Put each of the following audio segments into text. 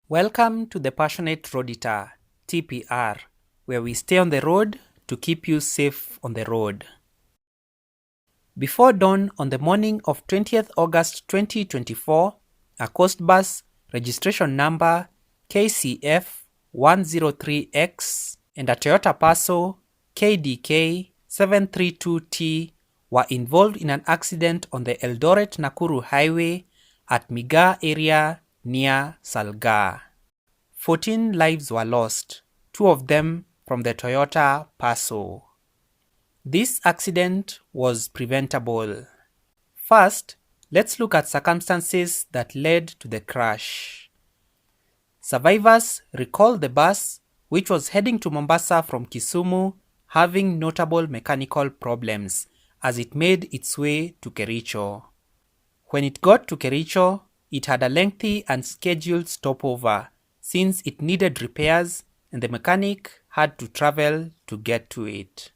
Welcome to the Passionate Roaditor, TPR, where we stay on the road to keep you safe on the road. Before dawn on the morning of 20th August 2024, a coast bus registration number KCF 103X and a Toyota Passo KDK 732T were involved in an accident on the Eldoret-Nakuru Highway at Migaa area near Salgaa. 14 lives were lost, 2 of them from the Toyota Passo. This accident was preventable. First, let's look at circumstances that led to the crash. Survivors recall the bus, which was heading to Mombasa from Kisumu, having notable mechanical problems as it made its way to Kericho. When it got to Kericho, it had a lengthy and scheduled stopover since it needed repairs and the mechanic had to travel to get to it.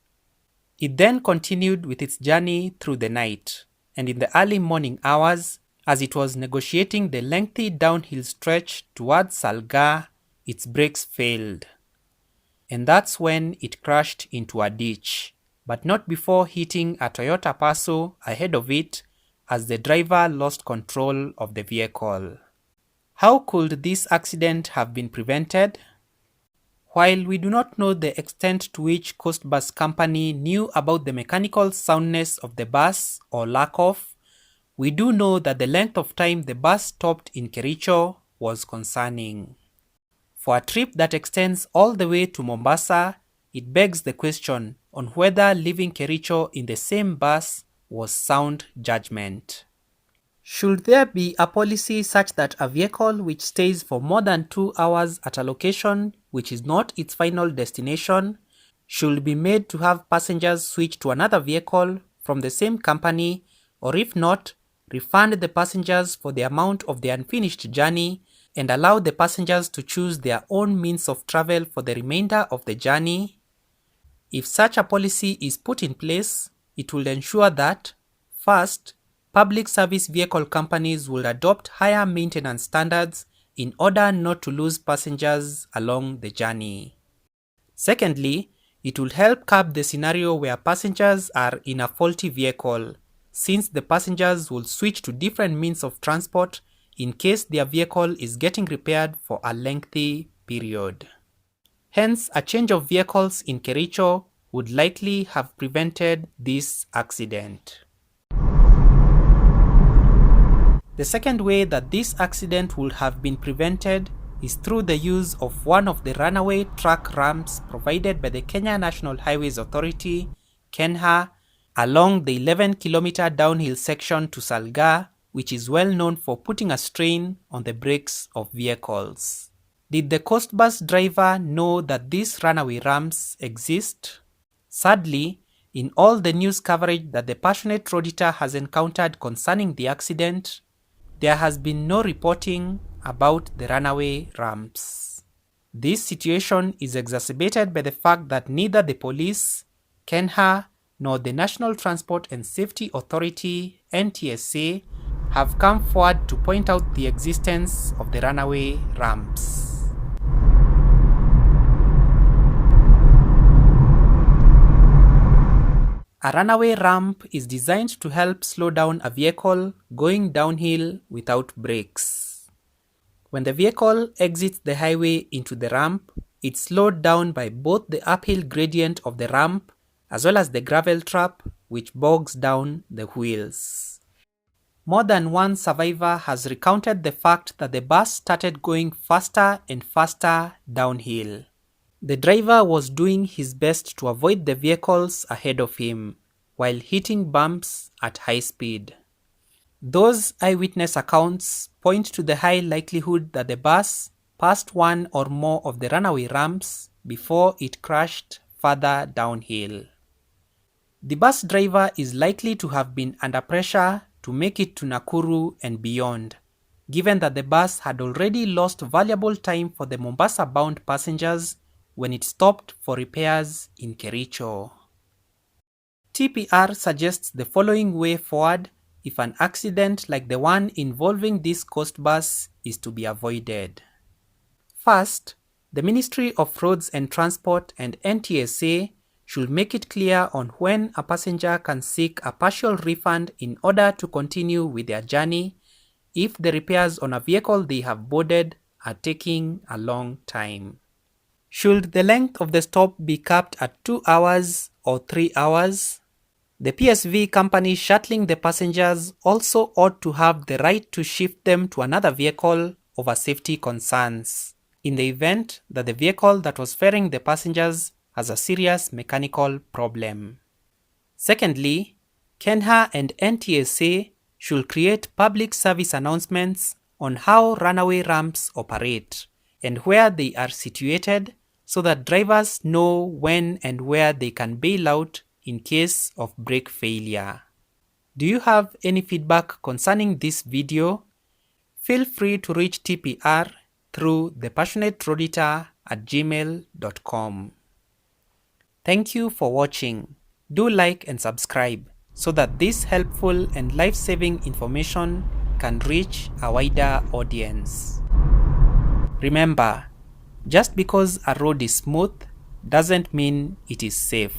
It then continued with its journey through the night, and in the early morning hours, as it was negotiating the lengthy downhill stretch towards Salgaa, its brakes failed. And that's when it crashed into a ditch, but not before hitting a Toyota Passo ahead of it as the driver lost control of the vehicle. How could this accident have been prevented? While we do not know the extent to which Coast Bus Company knew about the mechanical soundness of the bus or lack of, we do know that the length of time the bus stopped in Kericho was concerning. For a trip that extends all the way to Mombasa, it begs the question on whether leaving Kericho in the same bus was sound judgment. Should there be a policy such that a vehicle which stays for more than 2 hours at a location which is not its final destination should be made to have passengers switch to another vehicle from the same company, or if not, refund the passengers for the amount of the unfinished journey and allow the passengers to choose their own means of travel for the remainder of the journey? If such a policy is put in place, it will ensure that, first, public service vehicle companies will adopt higher maintenance standards in order not to lose passengers along the journey. Secondly, it will help curb the scenario where passengers are in a faulty vehicle, since the passengers will switch to different means of transport in case their vehicle is getting repaired for a lengthy period. Hence, a change of vehicles in Kericho would likely have prevented this accident. The second way that this accident would have been prevented is through the use of one of the runaway truck ramps provided by the Kenya National Highways Authority, KENHA, along the 11-kilometer downhill section to Salgaa, which is well known for putting a strain on the brakes of vehicles. Did the coast bus driver know that these runaway ramps exist? Sadly, in all the news coverage that the Passionate Roaditor has encountered concerning the accident, there has been no reporting about the runaway ramps. This situation is exacerbated by the fact that neither the police, KENHA, nor the National Transport and Safety Authority, NTSA, have come forward to point out the existence of the runaway ramps. A runaway ramp is designed to help slow down a vehicle going downhill without brakes. When the vehicle exits the highway into the ramp, it's slowed down by both the uphill gradient of the ramp as well as the gravel trap, which bogs down the wheels. More than one survivor has recounted the fact that the bus started going faster and faster downhill. The driver was doing his best to avoid the vehicles ahead of him, while hitting bumps at high speed. Those eyewitness accounts point to the high likelihood that the bus passed one or more of the runaway ramps before it crashed further downhill. The bus driver is likely to have been under pressure to make it to Nakuru and beyond, given that the bus had already lost valuable time for the Mombasa-bound passengers when it stopped for repairs in Kericho. TPR suggests the following way forward if an accident like the one involving this coast bus is to be avoided. First, the Ministry of Roads and Transport and NTSA should make it clear on when a passenger can seek a partial refund in order to continue with their journey if the repairs on a vehicle they have boarded are taking a long time. Should the length of the stop be capped at 2 hours or 3 hours? The PSV company shuttling the passengers also ought to have the right to shift them to another vehicle over safety concerns, in the event that the vehicle that was ferrying the passengers has a serious mechanical problem. Secondly, KENHA and NTSA should create public service announcements on how runaway ramps operate and where they are situated so that drivers know when and where they can bail out in case of brake failure. Do you have any feedback concerning this video? Feel free to reach TPR through thepassionateroaditor@gmail.com. Thank you for watching. Do like and subscribe so that this helpful and life-saving information can reach a wider audience. Remember, just because a road is smooth doesn't mean it is safe.